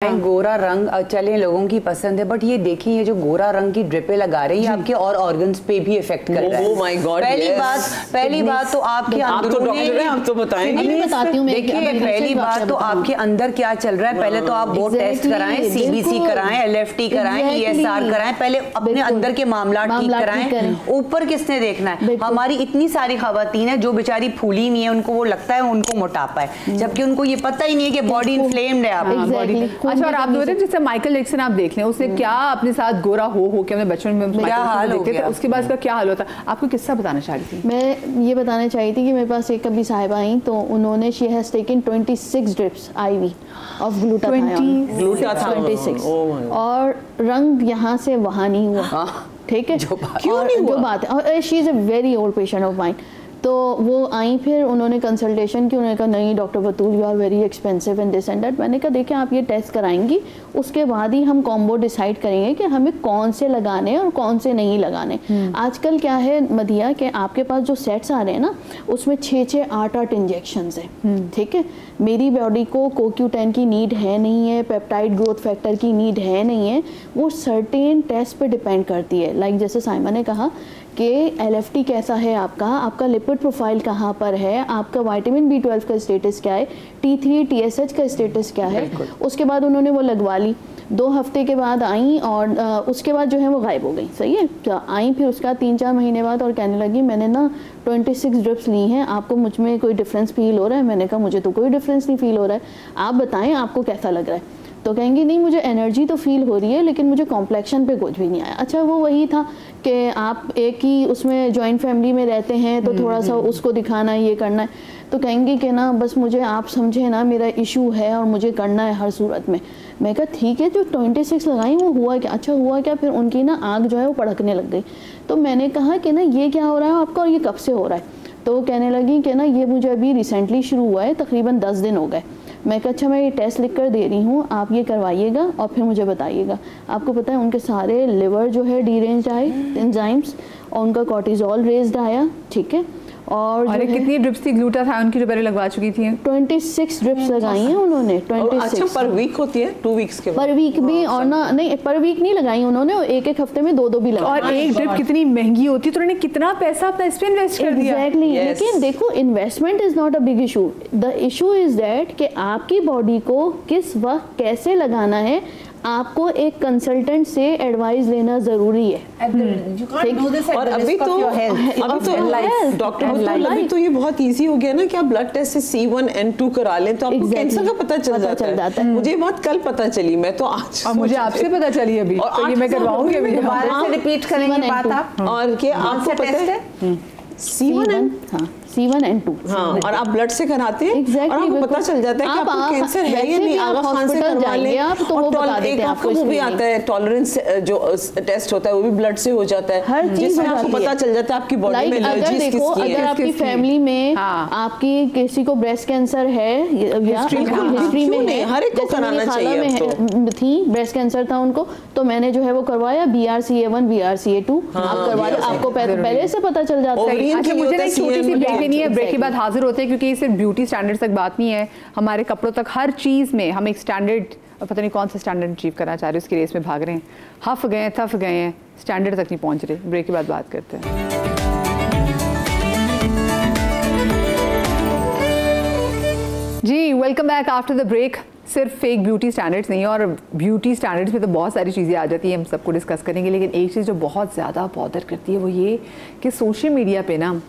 हैं गोरा रंग, चले लोगों की पसंद है, बट ये देखिए ये जो गोरा रंग की ड्रिपें लगा रही है आपके और ऑर्गन्स पे भी इफेक्ट कर रहा है। ओह माय गॉड, पहली बात तो आपके अंदरूनी, आप तो बताएंगे। देखिए पहली बात तो आपके अंदर क्या चल रहा है, पहले तो आप बोर्ड टेस्ट कराएं, सीबीसी कराएं, एलएफटी कराएं, ईएसआर कराएं, पहले अपने अंदर के मामला ठीक कराएं। ऊपर किसने देखना है? हमारी इतनी सारी खवातीन है जो बेचारी फूली नहीं है, उनको वो लगता है उनको मोटापा है, जबकि उनको ये पता ही नहीं है कि बॉडी इन्फ्लेम्ड है आपकी बॉडी। अच्छा, और आप बताइए जैसे माइकल जैक्सन आप देख लें, उसने क्या अपने साथ गोरा हो के अपने बचपन में क्या हाल देखते थे, उसके बाद उसका क्या हाल होता। आपको किस्सा बताना चाह रही थी? मैं ये बताना चाही थी कि मेरे पास एक कभी साहिबा आई तो उन्होंने she has taken 26 drips IV of glutathione 26 और रंग यहाँ से वहाँ नहीं हुआ। ठीक है, क्यों नहीं हुआ? जो बात है, और she is a very old patient of mine. तो वो आई, फिर उन्होंने कंसल्टेशन की, उन्होंने कहा नहीं doctor Batool you are very expensive and this and that. मैंने कहा देखिए आप ये टेस्ट कराएंगी, उसके बाद ही हम कॉम्बो डिसाइड करेंगे कि हमें कौन से लगाने हैं और कौन से नहीं लगाने। आजकल क्या है मधिया कि आपके पास जो सेट्स आ रहे हैं ना, उसमें 6-6, 8-8 इंजेक्शंस हैं। ठीक है, मेरी बॉडी को CoQ10 की नीड है नहीं है, पेप्टाइड ग्रोथ फैक्टर की नीड है नहीं है, वो सर्टेन टेस्ट पे डिपेंड करती है। लाइक जैसे साइमा ने कहा कि LFT कैसा है आपका लिपिड प्रोफाइल कहाँ पर है, आपका विटामिन B12 का स्टेटस क्या है, T3 TSH का स्टेटस क्या है। उसके बाद उन्होंने वो लगवा ली, 2 हफ्ते के बाद आई और उसके बाद जो है वो गायब हो गई। सही है, तो आई फिर उसका 3-4 महीने बाद और कहने लगी मैंने ना 26 ड्रिप्स ली हैं, आपको मुझ में कोई डिफरेंस फील हो रहा है? मैंने कहा मुझे तो कोई डिफरेंस नहीं फील हो रहा है, आप बताएं आपको कैसा लग रहा है। तो कहेंगी नहीं मुझे एनर्जी तो फील हो रही है लेकिन मुझे कॉम्प्लेक्शन पे कुछ भी नहीं आया। अच्छा, वो वही था कि आप एक ही उसमें जॉइंट फैमिली में रहते हैं तो थोड़ा सा उसको दिखाना है, ये करना है। तो कहेंगी कि ना बस मुझे आप समझे ना, मेरा इशू है और मुझे करना है हर सूरत में। मैं कहा ठीक है, जो 26 लगाई वो हुआ क्या? अच्छा हुआ क्या? फिर उनकी ना आँख जो है वो पड़कने लग गई। तो मैंने कहा कि ना ये क्या हो रहा है आपका और ये कब से हो रहा है? तो वो कहने लगी कि ना ये मुझे अभी रिसेंटली शुरू हुआ है, तकरीबन 10 दिन हो गए। मैं कहा अच्छा मैं ये टेस्ट लिख कर दे रही हूँ, आप ये करवाइएगा और फिर मुझे बताइएगा। आपको पता है उनके सारे लिवर जो है डीरेंज्ड आए, एंजाइम्स, और उनका कॉर्टिजोल रेज्ड आया। ठीक है, और कितनी ड्रिप्स थी ग्लूटाथायोन की जो पहले लगवा चुकी थी? 26 ड्रिप्स लगाई हैं उन्होंने। 26। अच्छा, पर वीक होती है? 2 वीक्स के पर वीक भी, और ना नहीं पर वीक नहीं लगाई उन्होंने, एक हफ्ते में 2-2 भी लगाई। और एक ड्रिप कितनी महंगी होती है, तो उन्होंने कितना पैसा अपना इस पे इन्वेस्ट कर दिया। एग्जैक्टली, लेकिन देखो investment is not a big issue, the issue is that कि आपकी बॉडी को किस वक्त कैसे लगाना है, आपको एक कंसल्टेंट से एडवाइस लेना जरूरी है। और अभी तो डॉक्टर अभी तो ये बहुत इजी हो गया ना कि आप ब्लड टेस्ट से C1N2 करा लें तो आपको कैंसर का पता चल जाता है। मुझे बात कल पता चली, मैं तो आज मुझे आपसे पता चली अभी, तो ये मैं करवाऊंगी अभी। दोबारा से रिपीट करेंगे बात आप। और क्या आपको पता है C1N2 हाँ, और आप ब्लड से कराते हैं और आपको पता चल जाता है कि आपको कैंसर है या नहीं। आगा खान से करवा लें आप तो वो बता देते हैं आपको। वो भी आता है टॉलरेंस जो टेस्ट होता है, वो भी ब्लड से हो जाता है, हर चीज आपको पता चल जाता है आपकी बॉडी में एलर्जीज किसकी है। अगर आपकी फैमिली में आपकी किसी को ब्रेस्ट कैंसर है या हिस्ट्री में है, हर एक को कराना चाहिए। थी ब्रेस्ट कैंसर था उनको, तो मैंने जो है वो करवाया BRCA1 BRCA2 आप करवा लो, आपको पहले से पता चल जाता है। अच्छा, मुझे ना छोटी सी ब्रेक नहीं है, ब्रेक के बाद हाजिर होते हैं, क्योंकि ये सिर्फ ब्यूटी स्टैंडर्ड तक बात नहीं है, हमारे कपड़ों तक हर चीज़ में हम एक स्टैंडर्ड, पता नहीं कौन सा स्टैंडर्ड अचीव करना चाह रहे हैं, उसकी रेस में भाग रहे हैं, हफ गए हैं, थफ गए हैं, स्टैंडर्ड तक नहीं पहुंच रहे। ब्रेक के बाद बात करते हैं। जी welcome back after the break. सिर्फ फेक ब्यूटी स्टैंडर्ड्स नहीं है, और ब्यूटी स्टैंडर्ड्स में तो बहुत सारी चीज़ें आ जाती हैं, हम सबको डिस्कस करेंगे, लेकिन एक चीज़ जो बहुत ज़्यादा बॉदर करती है वो ये कि सोशल मीडिया पे ना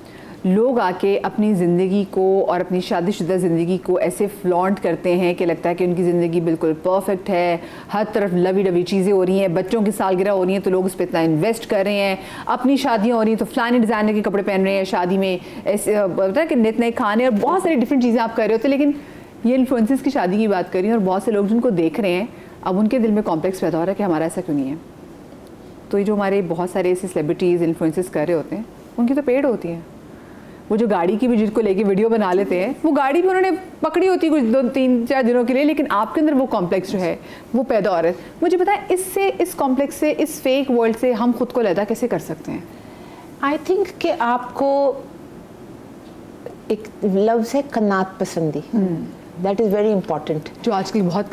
लोग आके अपनी ज़िंदगी को और अपनी शादीशुदा ज़िंदगी को ऐसे फ्लॉन्ट करते हैं कि लगता है कि उनकी ज़िंदगी बिल्कुल परफेक्ट है, हर तरफ लवी डवी चीज़ें हो रही हैं, बच्चों की सालगिरह हो रही हैं तो लोग उस पर इतना इन्वेस्ट कर रहे हैं, अपनी शादियाँ हो रही हैं तो फलाने डिज़ाइनर के कपड़े पहन रहे हैं शादी में, ऐसे पता है कि नित नए खाने और बहुत सारी डिफरेंट चीज़ें आप कर रहे होते हैं। लेकिन ये इन्फ्लुएंसर्स की शादी की बात करी और बहुत से लोग जिनको देख रहे हैं, अब उनके दिल में कॉम्प्लेक्स पैदा हो रहा है कि हमारा ऐसा क्यों नहीं है। तो ये जो हमारे बहुत सारे ऐसे सेलिब्रिटीज़ इन्फ्लुएंसर्स कर रहे होते हैं, उनकी तो पेड़ होती हैं। वो जो गाड़ी की भी जिसको लेके वीडियो बना लेते हैं, वो गाड़ी भी उन्होंने पकड़ी होती है कुछ 2-3-4 दिनों के लिए, लेकिन आपके अंदर वो कॉम्प्लेक्स जो है वो पैदा हो रहा है। मुझे पता है इससे, इस कॉम्प्लेक्स से, इस फेक वर्ल्ड से हम खुद को अलग कैसे कर सकते हैं? आई थिंक कि आपको एक लफ्ज़ है कनात पसंदी, दैट इज़ वेरी इंपॉर्टेंट, जो आजकल बहुत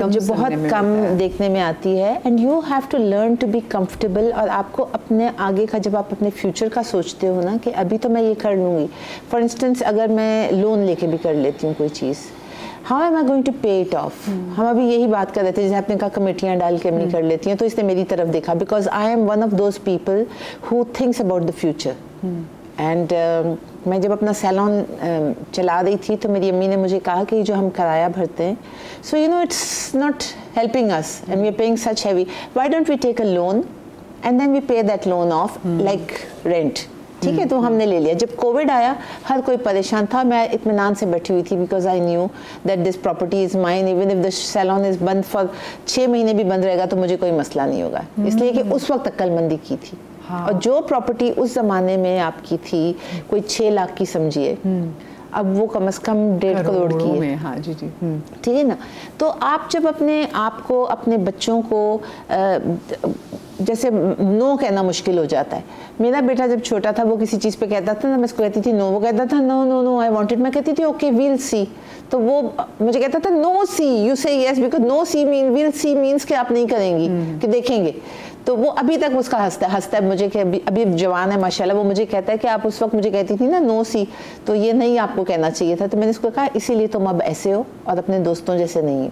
कम देखने में आती है। And you have to learn to be comfortable. और आपको अपने आगे का, जब आप अपने फ्यूचर का सोचते हो ना कि अभी तो मैं ये कर लूँगी, फॉर इंस्टेंस अगर मैं लोन लेके भी कर लेती हूँ कोई चीज़, how am I going to pay it off. हम अभी यही बात कर रहे थे, जैसे आपने कहा कमेटियाँ डाल के अपनी कर लेती हैं, तो इसने मेरी तरफ देखा, because I am one of those people who thinks about the future. And मैं जब अपना सैलून चला रही थी तो मेरी अम्मी ने मुझे कहा कि जो हम किराया भरते हैं, so you know it's not helping us and we are paying such heavy, why don't we take a loan and then we pay that loan off like rent. ठीक है, तो हमने ले लिया। जब कोविड आया हर कोई परेशान था, मैं इत्मीनान से बैठी हुई थी, because I knew that this property is mine, even if the salon is बंद फॉर 6 महीने भी बंद रहेगा तो मुझे कोई मसला नहीं होगा, इसलिए कि उस वक्त अक्लमंदी की थी। हाँ। और जो प्रॉपर्टी उस ज़माने में आपकी थी कोई 6 लाख की समझिए, अब वो कम से कम 1.5 करोड़ की है। हाँ जी जी, ठीक है ना। तो आप जब अपने आप को, अपने बच्चों को जैसे नो कहना मुश्किल हो जाता है। मेरा बेटा जब छोटा था वो किसी चीज़ पे कहता था ना, मैं उसको कहती थी नो, वो कहता था no no no I want it, मैं कहती थी ओके वील सी, तो वो मुझे कहता था no see you say yes, because no see mean will see means कि आप नहीं करेंगी, कि देखेंगे। तो वो अभी तक उसका हंसता है मुझे कि अभी जवान है माशाल्लाह, वो मुझे कहता है कि आप उस वक्त मुझे कहती थी ना नो सी, तो ये नहीं आपको कहना चाहिए था। तो मैंने उसको कहा इसीलिए तुम अब ऐसे हो और अपने दोस्तों जैसे नहीं हो।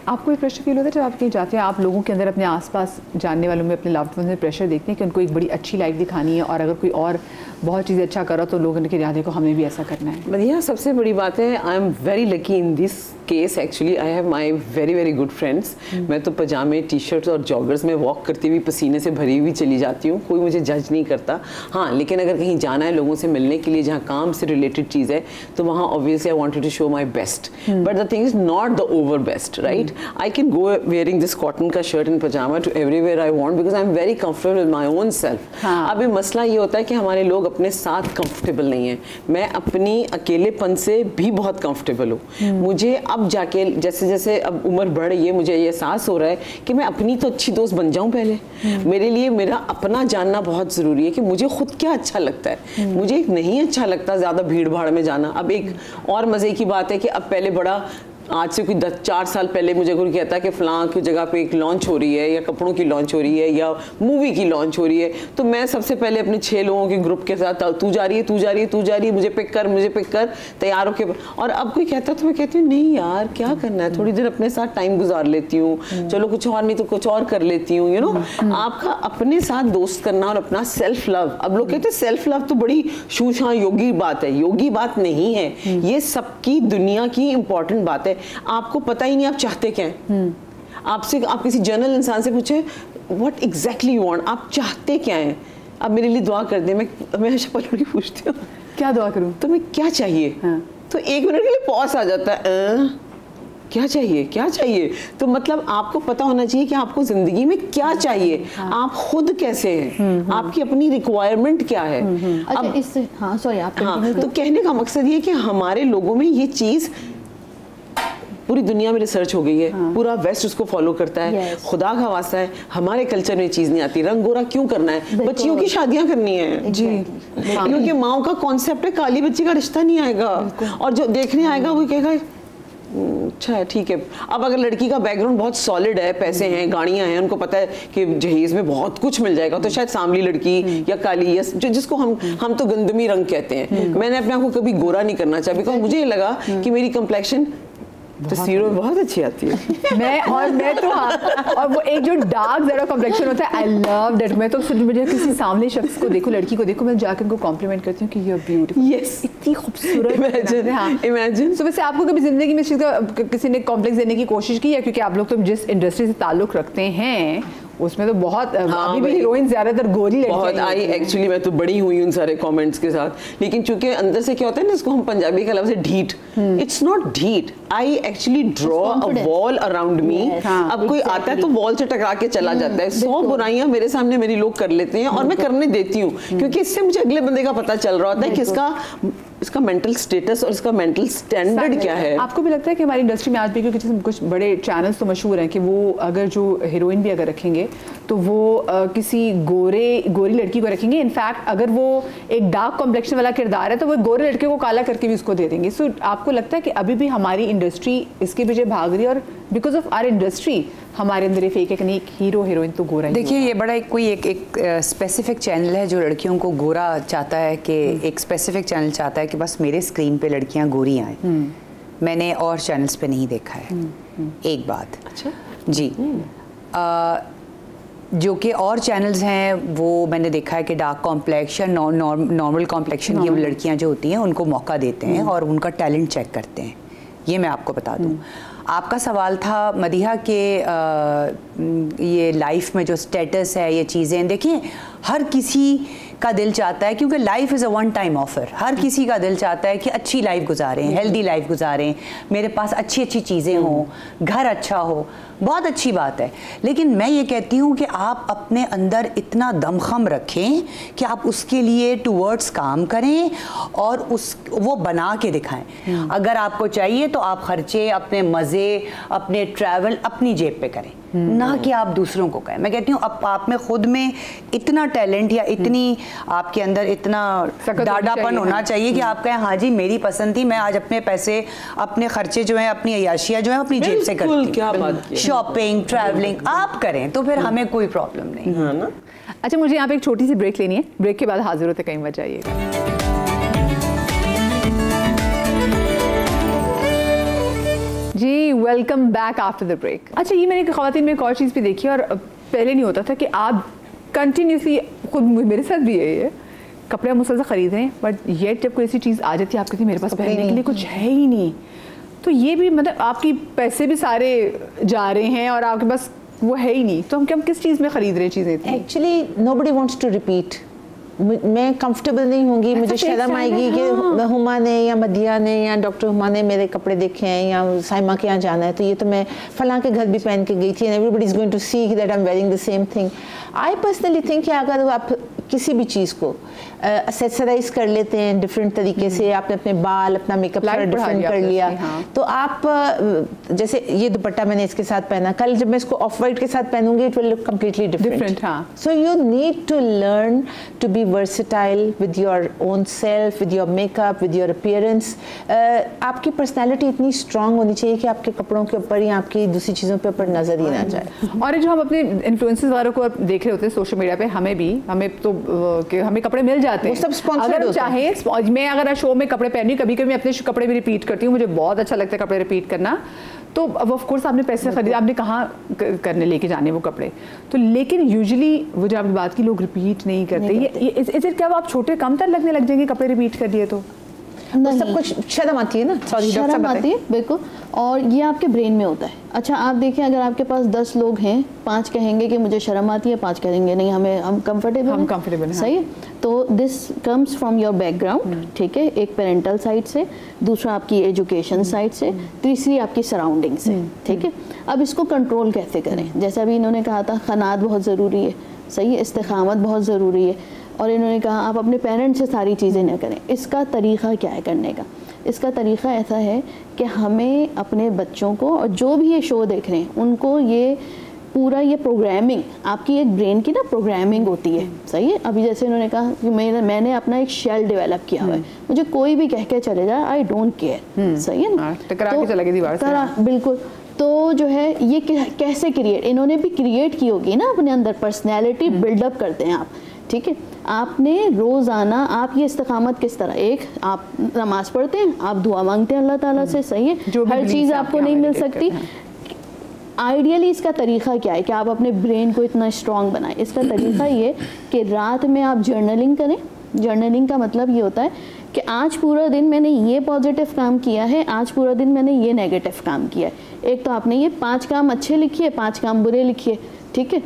आपको ये प्रेशर फील होता है जब आप कहीं जाते हैं, आप लोगों के अंदर अपने आसपास जानने वालों में, अपने लव्ड वंस में प्रेशर देखते हैं कि उनको एक बड़ी अच्छी लाइफ दिखानी है, और अगर कोई और बहुत चीज़ अच्छा करो तो लोगों ने कहा देखो हमें भी ऐसा करना है। बढ़िया, सबसे बड़ी बात है I am very lucky in this case. Actually I have my very very good friends. मैं तो पजामे, टी शर्ट्स और जॉगर्स में वॉक करती हुई पसीने से भरी हुई चली जाती हूँ, कोई मुझे जज नहीं करता। हाँ, लेकिन अगर कहीं जाना है लोगों से मिलने के लिए जहाँ काम से रिलेटेड चीज़ है, तो वहाँ obviously I wanted to show my best, but the thing is not the over best, right. I can go wearing this cotton का shirt and pajama to everywhere I want because I'm very comfortable with my own self. हाँ. अभी मसला ये होता है कि हमारे लोग अपने साथ comfortable नहीं हैं। मैं अपनी अकेलेपन से भी बहुत comfortable हूँ। मुझे अब जाके जैसे जैसे अब उम्र बढ़ रही है, मुझे ये एहसास हो रहा है कि मैं अपनी तो अच्छी दोस्त बन जाऊँ पहले। मेरे लिए मेरा अपना जानना बहुत ज़रूरी है कि मुझे खुद क्या अच्छा लगता है। मुझे नहीं अच्छा लगता ज़्यादा भीड़ भाड़ में जाना। अब एक और मज़े की बात है कि अब पहले बड़ा, आज से कोई 4 साल पहले मुझे कोई कहता है कि फ़लाँ की जगह पे एक लॉन्च हो रही है, या कपड़ों की लॉन्च हो रही है, या मूवी की लॉन्च हो रही है, तो मैं सबसे पहले अपने 6 लोगों के ग्रुप के साथ तू जा रही है, तू जा रही है, तू जा रही है, मुझे पिक कर, तैयार होके। और अब कोई कहता तो मैं कहती हूँ नहीं यार क्या करना है, थोड़ी देर अपने साथ टाइम गुजार लेती हूँ, चलो कुछ और नहीं तो कुछ और कर लेती हूँ, यू नो। आपका अपने साथ दोस्त करना और अपना सेल्फ लव। अब लोग कहते हैं सेल्फ लव तो बड़ी शूशां योगी बात है, योगी बात नहीं है, ये सबकी दुनिया की इंपॉर्टेंट बात है। आपको पता ही नहीं आप चाहते क्या हैं। आपसे, आप किसी जनरल इंसान से पूछे व्हाट एग्जैक्टली यू वांट, आप चाहते क्या हैं। अब मेरे लिए दुआ कर दे, मैं हमेशा पलट के पूछती हूँ क्या दुआ करूँ, तुम्हें क्या चाहिए। हाँ। तो 1 मिनट के लिए पॉज आ जाता है, क्या चाहिए क्या चाहिए। तो मतलब आपको पता होना चाहिए कि आपको जिंदगी में क्या चाहिए। हाँ। आप खुद कैसे हैं, आपकी अपनी रिक्वायरमेंट क्या है। अच्छा, अब इससे हाँ सॉरी आप तो कहने का मकसद ये कि हमारे लोगों में ये चीज़ पूरी दुनिया में रिसर्च हो गई है। हाँ। पूरा वेस्ट उसको फॉलो करता है। खुदा का वास्ता है, हमारे कल्चर में चीज़ नहीं आती। रंग गोरा क्यों करना है, बच्चियों की शादियां करनी है जी, क्योंकि माओ का कॉन्सेप्ट है काली बच्ची का रिश्ता नहीं आएगा, और जो देखने आएगा वो कहेगा अच्छा है ठीक है। अब अगर लड़की का बैकग्राउंड बहुत सॉलिड है, पैसे हैं, गाड़ियां हैं, उनको पता है कि जहेज में बहुत कुछ मिल जाएगा, तो शायद सांवली लड़की या काली या जिसको हम तो गंदमी रंग कहते हैं। मैंने अपने आप को कभी गोरा नहीं करना चाहा, बिकॉज मुझे लगा कि मेरी कंप्लेक्शन तस्वीरों में बहुत अच्छी आती है। मैं तो हाँ, और वो एक जो डार्क ज़रा कॉम्प्लेक्शन होता है, आई लव दैट। मैं तो सिर्फ मुझे किसी सामने शख्स को देखूं, लड़की को देखूं, मैं जाकर उनको कॉम्प्लीमेंट करती हूँ कि यू आर ब्यूटीफुल। यस, इतनी खूबसूरत। इमेजिन सो वैसे आपको कभी जिंदगी में इस चीज़ का किसी ने कॉम्प्लेक्स देने की कोशिश की है, क्योंकि आप लोग तो जिस इंडस्ट्री से ताल्लुक़ रखते हैं उसमें तो बहुत अभी भी हीरोइन ज्यादातर गोरी लड़की बहुत आई। एक्चुअली मैं तो बड़ी हुई उन सारे कमेंट्स के साथ, लेकिन चूंकि अंदर से क्या होता है ना, इसको हम पंजाबी के लफ्ज़ से ढीठ, इट्स नॉट ढीठ, I actually draw a wall around me. अब कोई आता है तो वॉल से टकरा के चला जाता है। 100 बुराइयां मेरे सामने मेरी लोग कर लेते हैं और मैं करने देती हूँ, क्योंकि इससे मुझे अगले बंदे का पता चल रहा होता है कि इसका इसका मेंटल स्टेटस और इसका मेंटल स्टैंडर्ड क्या है। आपको भी लगता है कि हमारी इंडस्ट्री में आज भी, क्योंकि कुछ बड़े चैनल्स तो मशहूर हैं कि वो अगर जो हीरोइन भी अगर रखेंगे तो वो किसी गोरी लड़की को रखेंगे, इनफैक्ट अगर वो एक डार्क कॉम्प्लेक्शन वाला किरदार है तो वो गोरे लड़के को काला करके भी उसको दे देंगे। सो आपको लगता है कि अभी भी हमारी इंडस्ट्री इसके पीछे भाग रही है और बिकॉज ऑफ आवर इंडस्ट्री हमारे अंदर एक हीरो हीरोइन तो गोरा ही। देखिए ये बड़ा एक स्पेसिफिक चैनल है जो लड़कियों को गोरा चाहता है, कि एक स्पेसिफिक चैनल चाहता है कि बस मेरे स्क्रीन पे लड़कियां गोरी आएँ। मैंने और चैनल्स पे नहीं देखा है। एक बात अच्छा जी, जो कि और चैनल्स हैं वो मैंने देखा है कि डार्क कॉम्प्लेक्शन नॉर्मल कॉम्प्लेक्शन की लड़कियां जो होती हैं उनको मौका देते हैं और उनका टैलेंट चेक करते हैं। ये मैं आपको बता दूं। आपका सवाल था मदीहा के ये लाइफ में जो स्टेटस है, ये चीज़ें देखिए हर किसी का दिल चाहता है, क्योंकि life is a one time offer. हर किसी का दिल चाहता है कि अच्छी लाइफ गुजारें, हेल्दी लाइफ गुजारें, मेरे पास अच्छी अच्छी चीज़ें हों, घर अच्छा हो, बहुत अच्छी बात है। लेकिन मैं ये कहती हूँ कि आप अपने अंदर इतना दमखम रखें कि आप उसके लिए टूवर्ड्स काम करें और वो बना के दिखाएं। अगर आपको चाहिए तो आप खर्चे अपने मज़े, अपने ट्रैवल अपनी जेब पे करें, ना कि आप दूसरों को कहें। मैं कहती हूँ आप में खुद में इतना टैलेंट या इतनी आपके अंदर इतना डाडापन होना चाहिए कि आप कहें हाँ जी मेरी पसंद थी, मैं आज अपने पैसे, अपने खर्चे जो हैं, अपनी अय्याशियाँ जो हैं अपनी जेब से करती हूँ। क्या बात की, शॉपिंग ट्रैवलिंग आप करें तो फिर हमें कोई प्रॉब्लम नहीं है ना। अच्छा मुझे यहाँ पे एक छोटी सी ब्रेक लेनी है, ब्रेक के बाद हाजिर होते, कहीं मत जाइएगा। जी welcome back after the break. अच्छा ये मैंने ख़वातीन में एक और चीज़ भी देखी और पहले नहीं होता था कि आप कंटिन्यूसली, खुद मेरे साथ भी है ये, कपड़े मुसलसल खरीद रहे हैं बट ये जब कोई ऐसी चीज़ आ जाती है आपके मेरे पास पहनने के लिए कुछ है ही नहीं, तो ये भी मतलब आपकी पैसे भी सारे जा रहे हैं और आपके पास वो है ही नहीं, तो हम किस चीज़ में ख़रीद रहे हैं चीज़ें। Actually nobody wants to repeat. मैं कंफर्टेबल नहीं होंगी, मुझे शर्म आएगी कि हुमा ने या मदिया ने या डॉक्टर हुमा ने मेरे कपड़े देखे हैं या साइमा के यहाँ जाना है तो ये तो मैं फलां के घर भी पहन के गई थी, and everybody is going to see that I am wearing the same thing. I personally think कि अगर आप किसी भी चीज़ को एक्सेसराइज कर लेते हैं डिफरेंट तरीके से, आपने अपने बाल, अपना मेकअप डिफरेंट कर लिया, तो आप जैसे ये दुपट्टा मैंने इसके साथ पहना, कल जब मैं इसको ऑफ वाइट के साथ पहनूंगी it will look completely different. So you need to learn to be versatile with your own self, with your makeup, with your appearance. आपकी पर्सनैलिटी इतनी स्ट्रांग होनी चाहिए कि आपके कपड़ों के ऊपर या आपकी दूसरी चीज़ों के ऊपर नजर ही ना जाए। और जो हम अपने इन्फ्लुएंसर्स वालों को देख रहे होते हैं सोशल मीडिया पे, हमें तो हमें कपड़े मिल जाते हैं, वो सब स्पॉन्सर्ड होते हैं। चाहे मैं अगर शो में कपड़े पहनी, कभी कभी अपने कपड़े भी रिपीट करती हूँ, मुझे बहुत अच्छा लगता है कपड़े रिपीट करना, तो अब ऑफ कोर्स आपने पैसे खरीदे, आपने कहाँ करने लेके जाने वो कपड़े, तो लेकिन यूजुअली वो जो आपने बात की लोग रिपीट नहीं करते। ये क्या आप छोटे कम तर लगने लग जाएंगे कपड़े रिपीट कर दिए तो सब कुछ शर्म आती है ना, शर्म आती है बिल्कुल, और ये आपके ब्रेन में होता है। अच्छा आप देखिए अगर आपके पास 10 लोग हैं, 5 कहेंगे कि मुझे शर्म आती है, 5 कहेंगे नहीं हम कंफर्टेबल हैं, सही है। तो this comes from your background, ठीक है, एक पेरेंटल साइड से, दूसरा आपकी एजुकेशन साइड से, तीसरी आपकी सराउंडिंग से, ठीक है। अब इसको कंट्रोल कैसे करें, जैसा अभी इन्होंने कहा था क़नाअत बहुत ज़रूरी है, सही है, इस्तिक़ामत बहुत ज़रूरी है, और इन्होंने कहा आप अपने पेरेंट्स से सारी चीज़ें न करें। इसका तरीक़ा क्या है करने का? इसका तरीक़ा ऐसा है कि हमें अपने बच्चों को, और जो भी ये शो देख रहे हैं उनको, ये पूरा ये प्रोग्रामिंग, आपकी एक ब्रेन की ना प्रोग्रामिंग होती है, सही है। अभी जैसे इन्होंने कहा कि मैंने अपना एक शेल डेवलप किया हुआ है, मुझे कोई भी कह के चले जाए आई डोंट केयर, सही है ना, तो बिल्कुल। तो जो है ये कैसे क्रिएट, इन्होंने भी क्रिएट की होगी ना अपने अंदर, पर्सनैलिटी बिल्डअप करते हैं आप, ठीक है। आपने रोज़ाना आप ये इस्तिक़ामत किस तरह, एक आप नमाज़ पढ़ते हैं, आप दुआ मांगते हैं अल्लाह ताला से, सही है, हर चीज़ आपको नहीं मिल सकती। आइडियली इसका तरीक़ा क्या है कि आप अपने ब्रेन को इतना स्ट्रॉन्ग बनाएं। इसका तरीक़ा ये कि रात में आप जर्नलिंग करें। जर्नलिंग का मतलब ये होता है कि आज पूरा दिन मैंने ये पॉजिटिव काम किया है, आज पूरा दिन मैंने ये नेगेटिव काम किया है। एक तो आपने ये 5 काम अच्छे लिखिए, 5 काम बुरे लिखिए, ठीक है,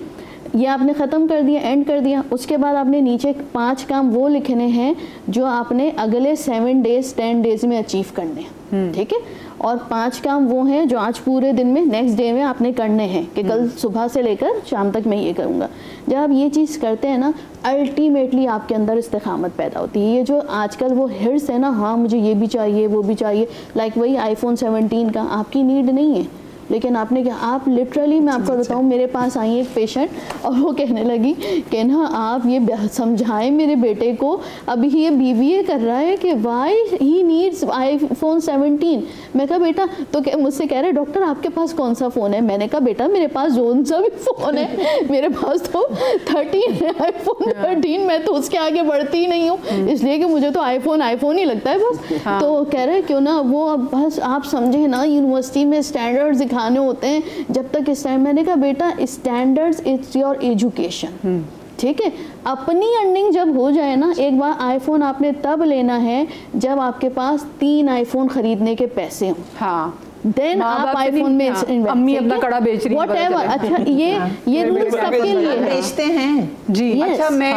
ये आपने ख़त्म कर दिया, एंड कर दिया। उसके बाद आपने नीचे 5 काम वो लिखने हैं जो आपने अगले 7 डेज़ 10 डेज़ में अचीव करने हैं, ठीक है। और 5 काम वो हैं जो आज पूरे दिन में नेक्स्ट डे में आपने करने हैं कि कल सुबह से लेकर शाम तक मैं ये करूँगा। जब आप ये चीज़ करते हैं ना, अल्टीमेटली आपके अंदर इस्तिकामत पैदा होती है। ये जो आजकल वो हिर्स है ना, हाँ मुझे ये भी चाहिए वो भी चाहिए, लाइक वही iPhone 17 का आपकी नीड नहीं है, लेकिन आपने क्या, आप लिटरली, मैं आपको बताऊं, मेरे पास आई एक पेशेंट और वो कहने लगी कि ना आप ये समझाएं मेरे बेटे को, अभी ये BBA कर रहा है, कि वाई ही नीड्स iPhone 17। मैं कहा बेटा, तो मुझसे कह रहे डॉक्टर आपके पास कौन सा फ़ोन है? मैंने कहा बेटा मेरे पास जोन सा भी फ़ोन है, मेरे पास तो 13 है, iPhone 13, मैं तो उसके आगे बढ़ती ही नहीं हूँ, इसलिए कि मुझे तो iPhone ही लगता है बस। तो कह रहे क्यों ना वो, अब बस आप समझे ना, यूनिवर्सिटी में स्टैंडर्ड्स दिखाने होते हैं जब तक इस टाइम। मैंने कहा बेटा स्टैंडर्ड्स इट्स योर एजुकेशन, ठीक है। अपनी अर्निंग जब हो जाए ना, एक बार आईफोन आपने तब लेना है जब आपके पास 3 आईफोन खरीदने के पैसे हों। हाँ, देन आप आईफोन में अम्मी अपना कड़ा बेच रही है, व्हाटएवर। अच्छा, ये रूल्स सबके लिए बेचते हैं जी। अच्छा, मैं